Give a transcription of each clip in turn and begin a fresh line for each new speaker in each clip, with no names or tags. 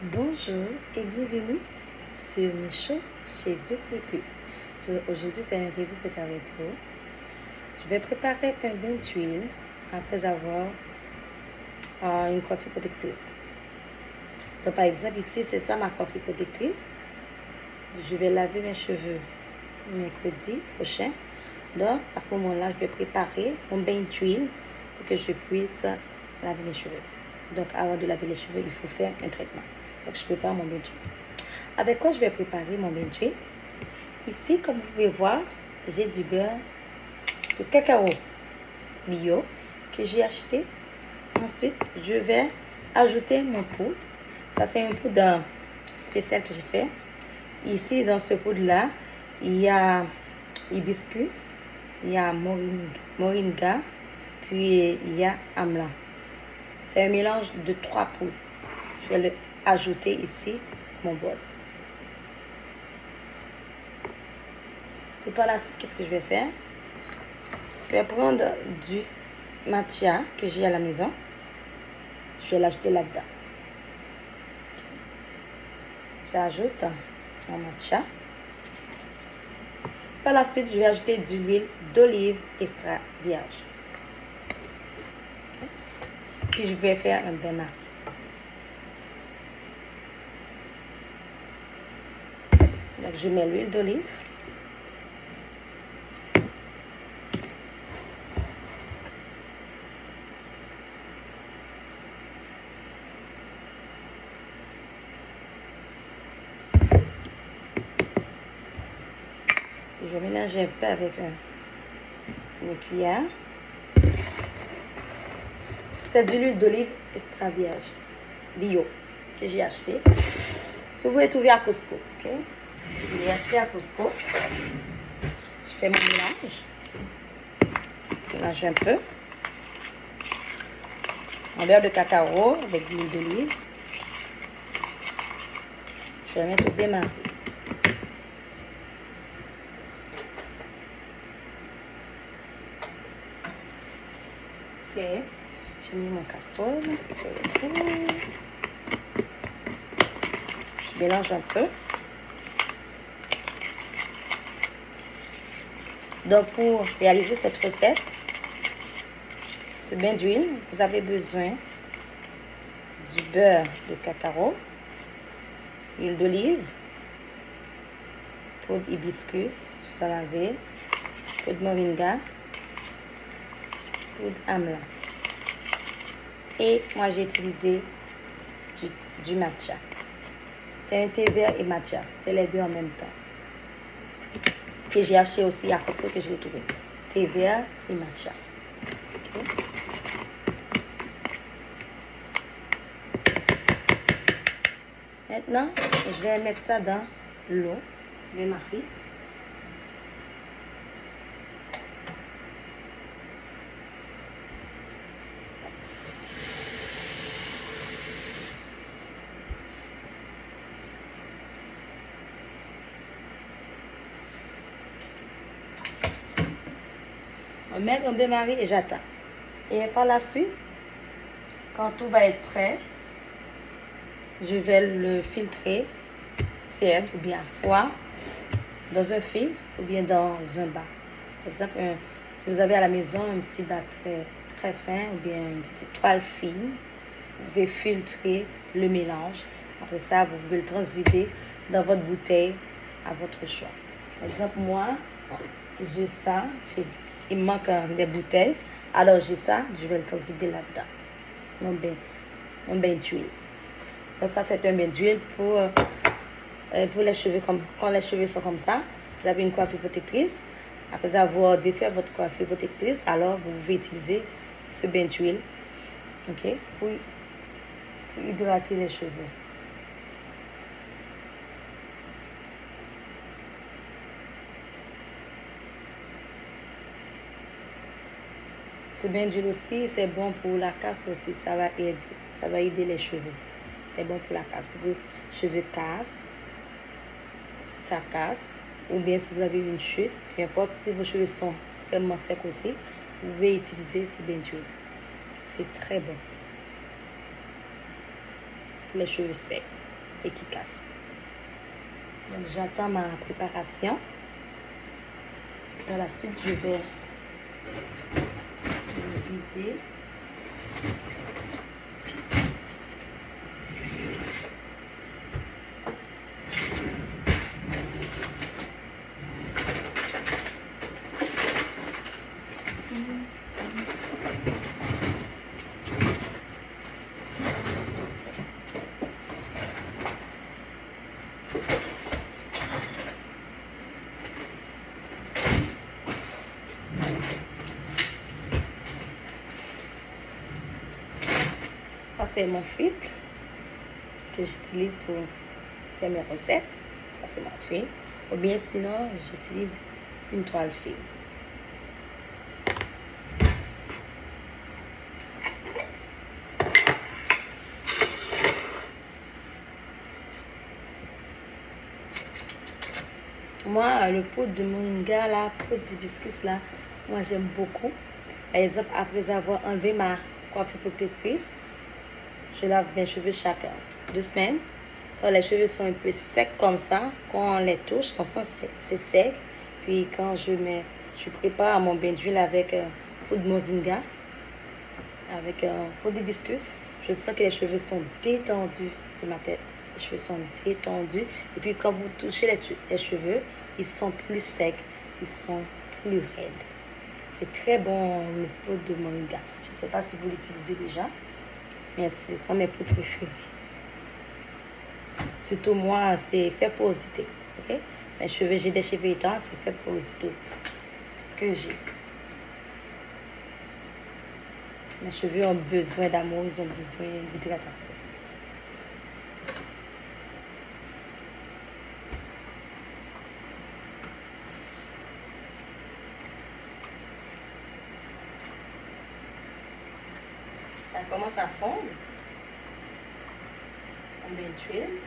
Bonjour et bienvenue sur mes shows chez Vécu. Aujourd'hui, c'est un plaisir d'être avec vous. Je vais préparer un bain d'huile après avoir une coiffure protectrice. Donc, par exemple, ici, c'est ça ma coiffure protectrice. Je vais laver mes cheveux mercredi prochain. Donc, à ce moment-là, je vais préparer mon bain d'huile pour que je puisse laver mes cheveux. Donc, avant de laver les cheveux, il faut faire un traitement. Donc, je prépare mon bain d'huile. Avec quoi je vais préparer mon bain d'huile? Ici, comme vous pouvez voir, j'ai du beurre de cacao bio que j'ai acheté. Ensuite, je vais ajouter mon poudre. Ça, c'est un poudre spécial que j'ai fait. Ici, dans ce poudre-là, il y a hibiscus, il y a moringa, puis il y a amla. C'est un mélange de 3 poudres. Je vais l'ajouter ici mon bol. Et par la suite, qu'est-ce que je vais faire? Je vais prendre du matcha que j'ai à la maison. Je vais l'ajouter là-dedans. J'ajoute mon matcha. Par la suite, je vais ajouter de l'huile d'olive extra vierge. Puis je vais faire un bain-marie. Donc je mets l'huile d'olive. Je vais mélanger un peu avec une cuillère. C'est de l'huile d'olive extra vierge bio que j'ai acheté. Que vous pouvez trouver à Costco. Okay? Je l'ai acheté à Costco. Je fais mon mélange. Je mélange un peu. Un beurre de cacao avec de l'huile d'olive. Je vais mettre au bain-marie. Ok. J'ai mis mon castor sur le four. Je mélange un peu. Donc, pour réaliser cette recette, ce bain d'huile, vous avez besoin du beurre de cacao, l'huile d'olive, poudre hibiscus, salave, poudre moringa, poudre amla. Et moi, j'ai utilisé du matcha. C'est un thé vert et matcha. C'est les deux en même temps. Que j'ai acheté aussi à Costco que j'ai trouvé. Thé vert et matcha. Okay. Maintenant, je vais mettre ça dans l'eau. Je vais marier. On met un bain-marie et j'attends. Et par la suite, quand tout va être prêt, je vais le filtrer tiède ou bien à froid dans un filtre ou bien dans un bas. Par exemple, si vous avez à la maison un petit bas très fin ou bien une petite toile fine, vous pouvez filtrer le mélange. Après ça, vous pouvez le transvider dans votre bouteille à votre choix. Par exemple, moi, j'ai ça. Il me manque des bouteilles. Alors, j'ai ça. Je vais le transvider là-dedans. Mon bain d'huile. Donc, ça, c'est un bain d'huile pour les cheveux. Quand les cheveux sont comme ça, vous avez une coiffure protectrice. Après avoir défait votre coiffure protectrice, alors vous pouvez utiliser ce bain d'huile, okay, pour hydrater les cheveux. Ce bain d'huile aussi, c'est bon pour la casse aussi. Ça va aider les cheveux. C'est bon pour la casse. Si vos cheveux cassent, si ça casse, ou bien si vous avez une chute, peu importe si vos cheveux sont extrêmement secs aussi, vous pouvez utiliser ce bain d'huile. C'est très bon pour les cheveux secs. efficace. Donc, j'attends ma préparation. Par la suite, je vais vider. Ça, c'est mon filtre que j'utilise pour faire mes recettes. Ça, c'est mon filtre. Ou bien sinon, j'utilise une toile fine. Moi, le pot de moringa, la pot d'hibiscus, là, moi, j'aime beaucoup. Par exemple, après avoir enlevé ma coiffure protectrice, je lave mes cheveux chaque 2 semaines. Quand les cheveux sont un peu secs comme ça, quand on les touche, on sent que c'est sec. Puis quand je prépare mon bain d'huile avec pot de moringa, avec un pot d'hibiscus, je sens que les cheveux sont détendus sur ma tête. Les cheveux sont détendus. Et puis quand vous touchez les cheveux, ils sont plus secs, ils sont plus raides. C'est très bon le pot de moringa. Je ne sais pas si vous l'utilisez déjà, mais ce sont mes pots préférés. Surtout moi, c'est fait porosité. Okay? Mes cheveux, j'ai des cheveux étanches, c'est fait porosité que j'ai. Mes cheveux ont besoin d'amour, ils ont besoin d'hydratation. Ça commence à fondre. On met d'huile.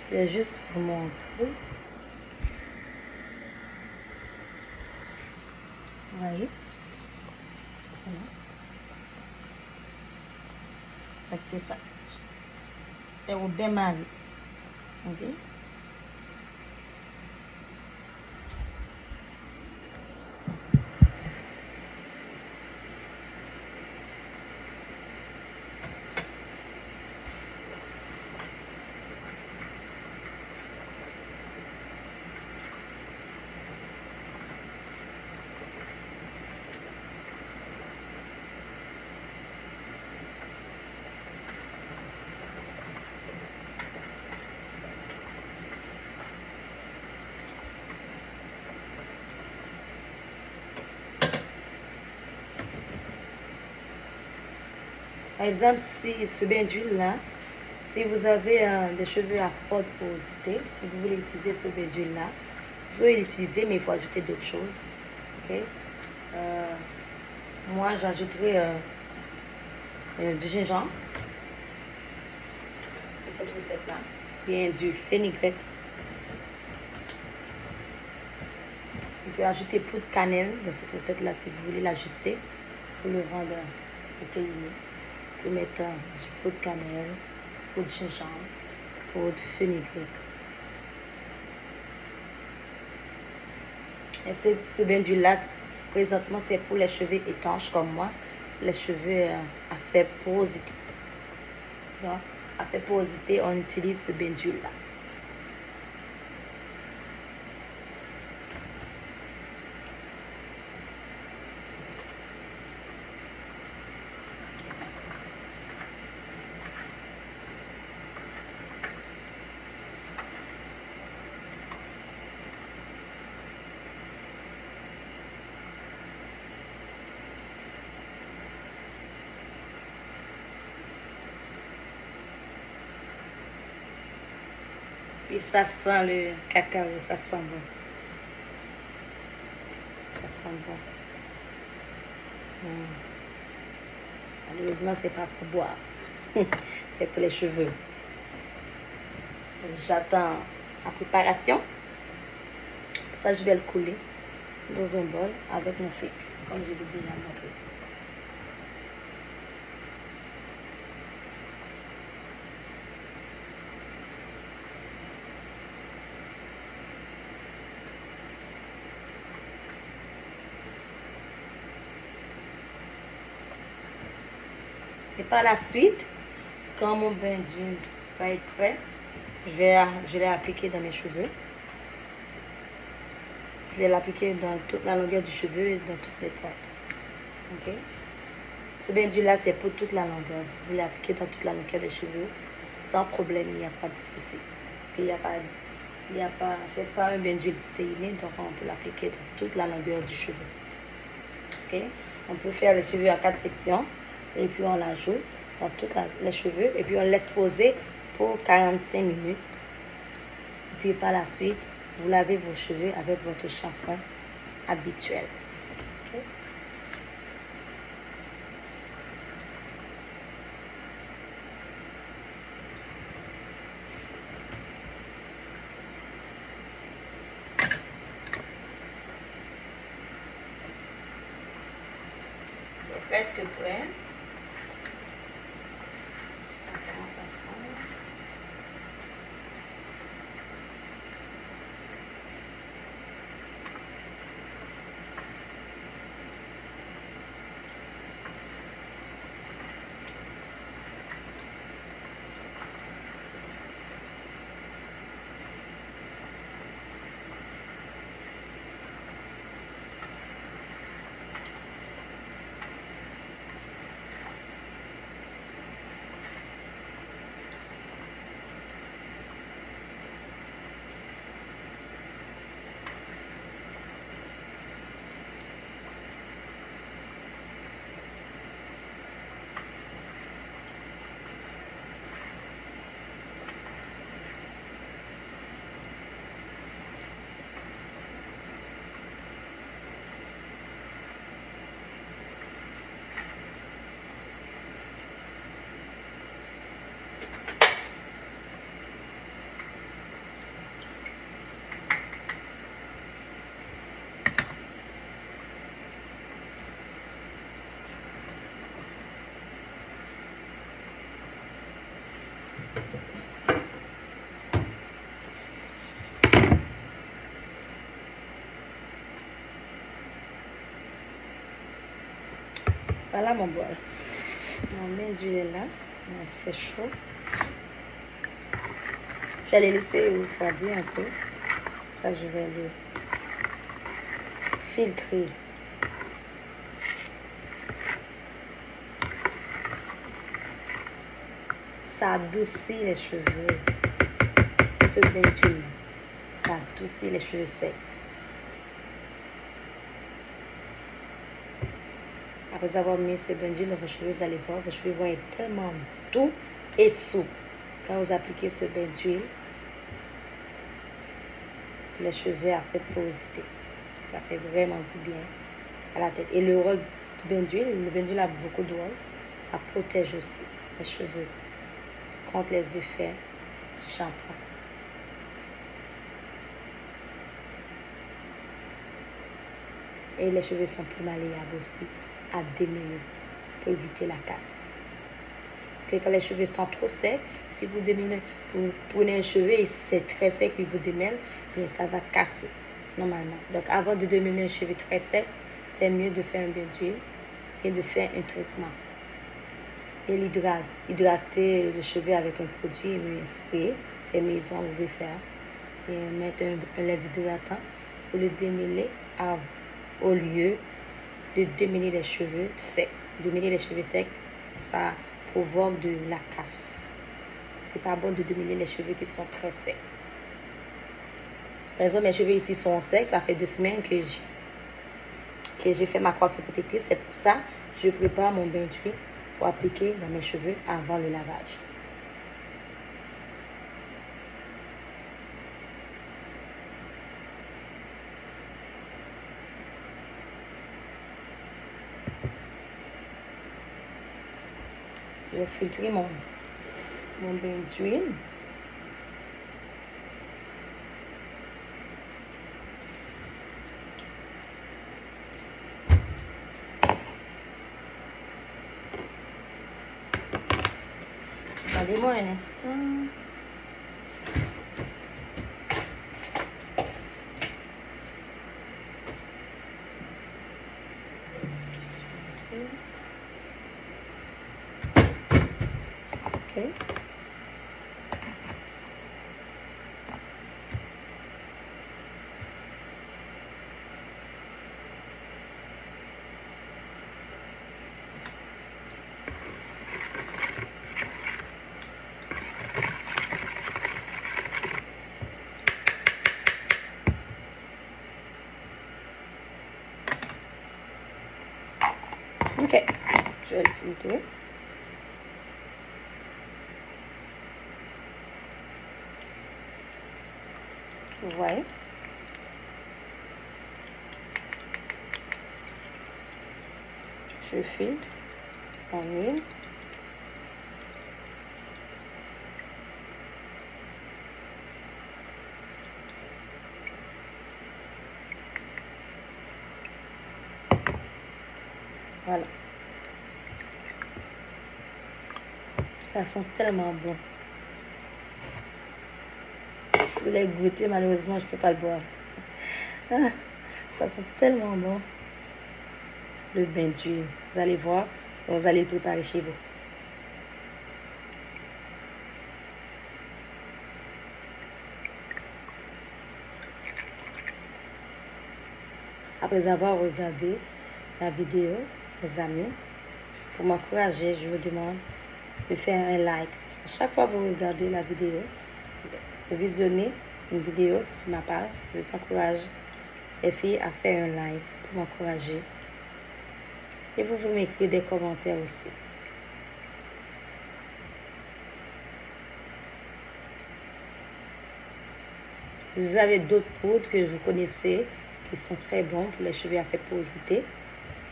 Je vais juste vous montrer. Vous voyez? Voilà. Donc c'est ça. C'est au bain-marie. Ok? Par exemple, si ce bain d'huile-là, si vous avez des cheveux à forte porosité, si vous voulez utiliser ce bain d'huile-là, vous pouvez l'utiliser, mais il faut ajouter d'autres choses. Okay? Moi, j'ajouterai du gingembre pour cette recette-là, bien du fenugrec. Vous pouvez ajouter poudre de cannelle dans cette recette-là si vous voulez l'ajuster pour le rendre protéiné. Vous pouvez mettre du pot de cannelle, pot de gingembre, pot de fenugrec. Et ce bain d'huile-là, présentement, c'est pour les cheveux étanches comme moi, les cheveux à faible porosité. Donc, à faible porosité, on utilise ce bain d'huile-là. Et ça sent le cacao, ça sent bon. Ça sent bon. Malheureusement, c'est pas pour boire. C'est pour les cheveux. J'attends la préparation. Ça, je vais le couler dans un bol avec mon filtre, comme je l'ai déjà montré. Et par la suite, quand mon bain d'huile va être prêt, je l'ai appliqué dans mes cheveux. Je vais l'appliquer dans toute la longueur du cheveu et dans toutes les pointes. Ok? Ce bain d'huile là, c'est pour toute la longueur. Vous l'appliquez dans toute la longueur des cheveux sans problème, il n'y a pas de souci. Parce qu'il n'y a pas, c'est pas un bain d'huile protéiné, donc on peut l'appliquer dans toute la longueur du cheveu. Ok? On peut faire les cheveux à 4 sections et puis on l'ajoute dans tous les cheveux et puis on laisse poser pour 45 minutes. Et puis par la suite, vous lavez vos cheveux avec votre shampoing habituel. Okay? C'est presque prêt. Ça commence à fondre. Voilà mon bol. Mon bain d'huile est là. C'est chaud. Je vais les laisser refroidir un peu. Ça, je vais le filtrer. Ça adoucit les cheveux. Ce bain d'huile, ça adoucit les cheveux secs. Après avoir mis ce bain d'huile dans vos cheveux, vous allez voir, vos cheveux vont être tellement doux et souples. Quand vous appliquez ce bain d'huile, les cheveux à fait porosité. Ça fait vraiment du bien à la tête. Et le rôle du bain d'huile a beaucoup de rôle. Ça protège aussi les cheveux contre les effets du shampoing. Et les cheveux sont plus malléables aussi à démêler pour éviter la casse. Parce que quand les cheveux sont trop secs, si vous démêlez, vous prenez un cheveu et c'est très sec et vous démêlez, bien ça va casser normalement. Donc avant de démêler un cheveu très sec, c'est mieux de faire un bain d'huile et de faire un traitement. Et hydrater le cheveu avec un produit, un spray, fait maison, vous pouvez faire. Et mettre un lait hydratant pour le démêler au lieu de démêler les cheveux secs. Démêler les cheveux secs, ça provoque de la casse. C'est pas bon de démêler les cheveux qui sont très secs. Par exemple, mes cheveux ici sont secs. Ça fait 2 semaines que j'ai fait ma coiffure protectrice. C'est pour ça que je prépare mon bain d'huile pour appliquer dans mes cheveux avant le lavage. Je vais filtrer mon bain d'huile. Attendez-moi un instant. Ok. Ok. Je vais le filtrer. Vous voyez? Je filtre en huile. Voilà. Ça sent tellement bon. Je voulais goûter, malheureusement, je ne peux pas le boire. Ça sent tellement bon. Le bain d'huile. Vous allez voir, vous allez le préparer chez vous. Après avoir regardé la vidéo, mes amis, pour m'encourager, je vous demande de faire un like. À chaque fois que vous regardez la vidéo, vous visionnez une vidéo sur ma page, je vous encourage les filles à faire un like pour m'encourager. Et vous m'écrivez des commentaires aussi. Si vous avez d'autres poudres que vous connaissez, qui sont très bons pour les cheveux à faire porosité,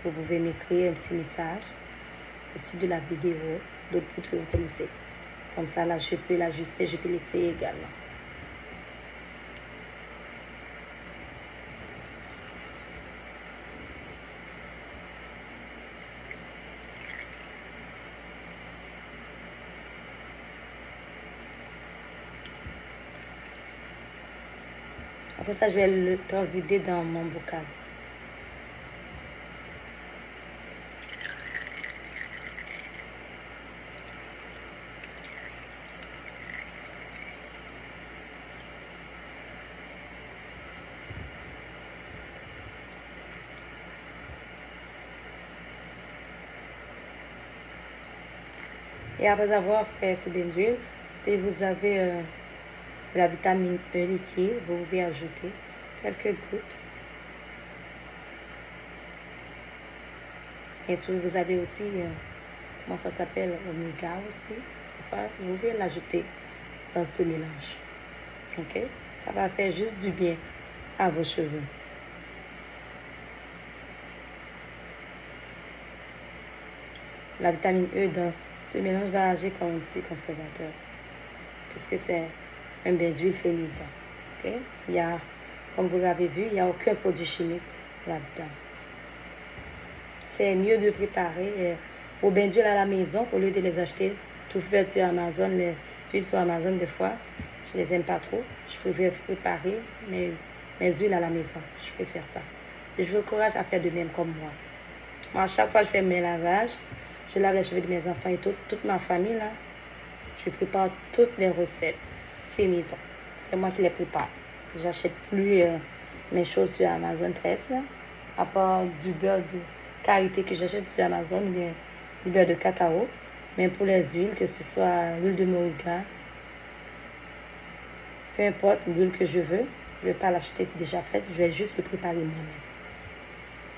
vous pouvez m'écrire un petit message au-dessus de la vidéo, d'autres poudres que vous connaissez. Comme ça, là, je peux l'ajuster, je peux l'essayer également. Après ça, je vais le transvider dans mon bocal. Et après avoir fait ce bain d'huile, si vous avez la vitamine E liquide, vous pouvez ajouter quelques gouttes. Et si vous avez aussi, comment ça s'appelle, oméga aussi, enfin, vous pouvez l'ajouter dans ce mélange. Ok? Ça va faire juste du bien à vos cheveux. La vitamine E dans ce mélange va agir comme un petit conservateur, puisque c'est un bain d'huile fait maison. Ok? Il y a, comme vous l'avez vu, il n'y a aucun produit chimique là-dedans. C'est mieux de préparer vos bains d'huile à la maison au lieu de les acheter tout fait sur Amazon. Les huiles sur Amazon, des fois, je ne les aime pas trop. Je préfère préparer mes huiles à la maison. Je préfère ça. Et je vous encourage à faire de même comme moi. Moi, à chaque fois que je fais mes lavages, je lave les cheveux de mes enfants et toute ma famille, là, je prépare toutes les recettes fait maison. C'est moi qui les prépare. J'achète plus mes choses sur Amazon presque, à part du beurre de karité que j'achète sur Amazon, ou bien du beurre de cacao. Mais pour les huiles, que ce soit l'huile de moringa, peu importe l'huile que je veux, je ne vais pas l'acheter déjà faite, je vais juste le préparer moi-même.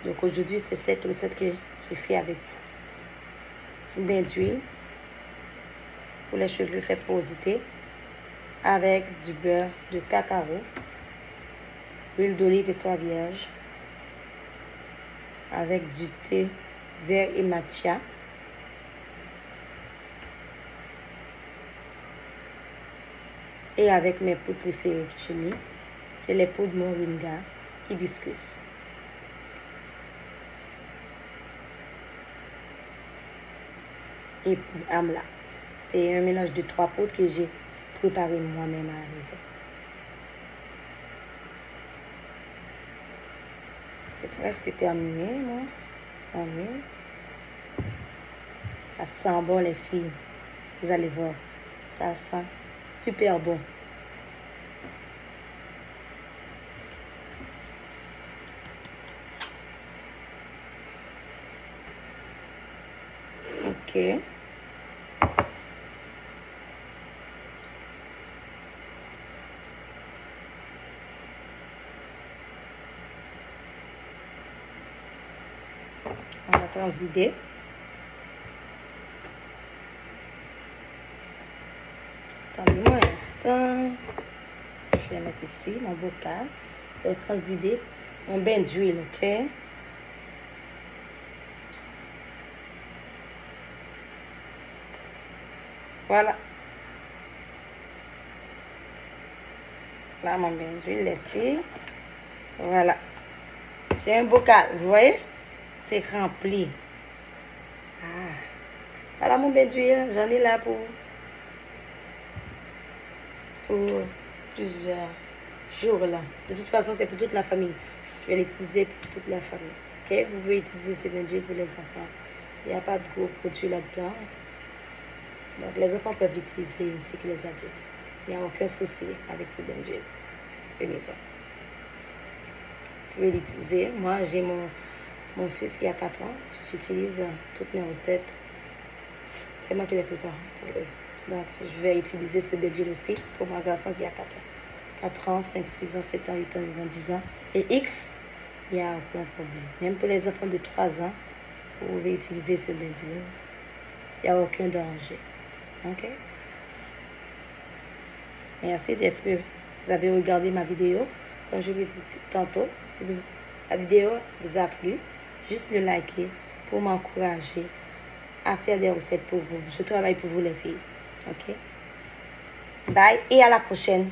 Donc aujourd'hui, c'est cette recette que j'ai fait avec vous. Un bain d'huile pour les cheveux fait porosité avec du beurre de cacao, huile d'olive extra vierge, avec du thé vert et matcha, et avec mes poudres préférées que j'ai mis, c'est les poudres moringa, hibiscus. Et amla. C'est un mélange de 3 poudres que j'ai préparé moi-même à la maison. C'est presque terminé, moi. Oui. Ça sent bon, les filles. Vous allez voir. Ça sent super bon. Ok. On va transvider. Attendez-moi un instant. Je vais mettre ici mon bocal. Je vais transvider mon bain d'huile, ok? Voilà. Là, mon bain d'huile, les filles. Voilà. J'ai un bocal, vous voyez? C'est rempli. Ah. Voilà mon bain d'huile. J'en ai là pour plusieurs jours là. De toute façon, c'est pour toute la famille. Je vais l'utiliser pour toute la famille. Ok? Vous pouvez utiliser ces bains d'huile pour les enfants. Il n'y a pas de gros produits là-dedans. Donc, les enfants peuvent l'utiliser ainsi que les adultes. Il n'y a aucun souci avec ce bain d'huile de maison. Vous pouvez l'utiliser. Moi, j'ai mon fils qui a 4 ans. J'utilise toutes mes recettes. C'est moi qui les prépare pour eux. Donc, je vais utiliser ce bain d'huile aussi pour mon garçon qui a 4 ans. 4 ans, 5, 6 ans, 7 ans, 8 ans, 9 ans, 10 ans. Et X, il n'y a aucun problème. Même pour les enfants de 3 ans, vous pouvez utiliser ce bain d'huile. Il n'y a aucun danger. OK? Merci. Est-ce que vous avez regardé ma vidéo? Comme je l'ai dit tantôt, si la vidéo vous a plu, juste le liker pour m'encourager à faire des recettes pour vous. Je travaille pour vous les filles. OK? Bye et à la prochaine.